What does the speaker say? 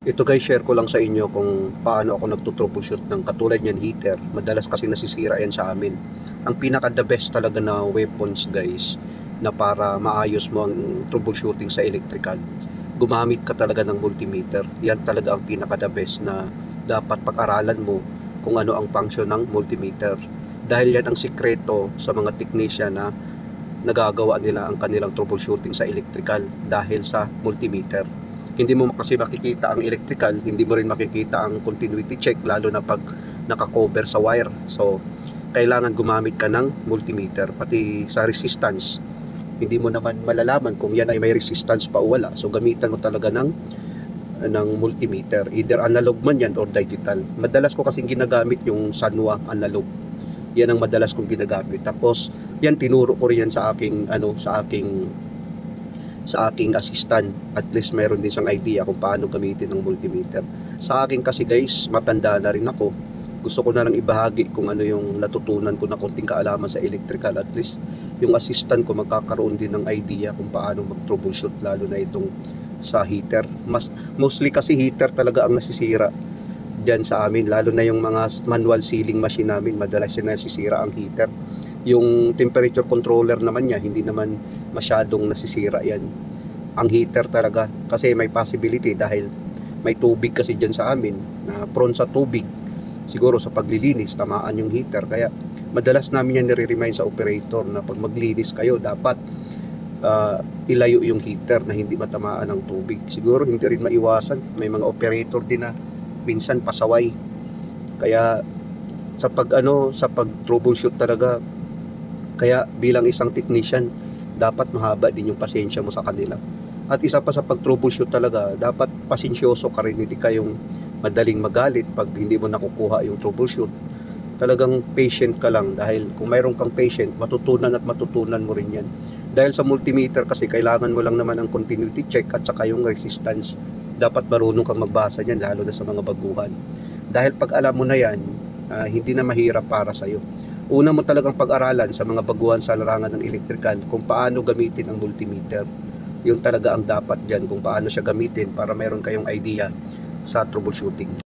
Ito guys, share ko lang sa inyo kung paano ako nagto-troubleshoot ng katulad niyan heater. Madalas kasi nasisira yan sa amin. Ang pinaka the best talaga na weapons guys, na para maayos mo ang troubleshooting sa electrical, gumamit ka talaga ng multimeter. Yan talaga ang pinaka the best na dapat pag-aralan mo kung ano ang function ng multimeter. Dahil yan ang sikreto sa mga technician na nagagawa nila ang kanilang troubleshooting sa electrical dahil sa multimeter. Hindi mo kasi makikita ang electrical, hindi mo rin makikita ang continuity check, lalo na pag naka-cover sa wire. So kailangan gumamit ka ng multimeter, pati sa resistance. Hindi mo naman malalaman kung yan ay may resistance pa o wala. So gamitan mo talaga ng multimeter, either analog man yan or digital. Madalas ko kasing ginagamit yung Sanwa analog. Yan ang madalas kong ginagamit. Tapos yan, tinuro ko rin yan sa aking assistant. At least meron din siyang idea kung paano gamitin ng multimeter. Sa akin kasi guys, matanda na rin ako. Gusto ko na lang ibahagi kung ano yung natutunan ko na konting kaalaman sa electrical. At least yung assistant ko magkakaroon din ng idea kung paano mag-troubleshoot, lalo na itong sa heater. Mostly kasi heater talaga ang nasisira dyan sa amin, lalo na yung mga manual sealing machine namin, madalas yan nasisira ang heater. Yung temperature controller naman niya, hindi naman masyadong nasisira yan. Ang heater talaga, kasi may possibility dahil may tubig kasi dyan sa amin, na prone sa tubig. Siguro sa paglilinis, tamaan yung heater. Kaya madalas namin yan nire-remind sa operator na pag maglinis kayo, dapat ilayo yung heater na hindi matamaan ng tubig. Siguro hindi rin maiwasan, may mga operator din na minsan pasaway. Kaya sa pag troubleshoot talaga, kaya bilang isang technician, dapat mahaba din yung pasensya mo sa kanila. At isa pa sa pag troubleshoot talaga, dapat pasensyoso ka rin, hindi kayong madaling magalit pag hindi mo nakukuha yung troubleshoot. Talagang patient ka lang, dahil kung mayroon kang patient, matutunan at matutunan mo rin yan. Dahil sa multimeter kasi, kailangan mo lang naman ang continuity check at saka yung resistance. Dapat marunong kang magbasa niyan, lalo na sa mga baguhan. Dahil pag alam mo na yan, hindi na mahirap para sa'yo. Una mo talagang pag-aralan sa mga baguhan sa larangan ng electrical kung paano gamitin ang multimeter. Yung talaga ang dapat dyan, kung paano siya gamitin para meron kayong idea sa troubleshooting.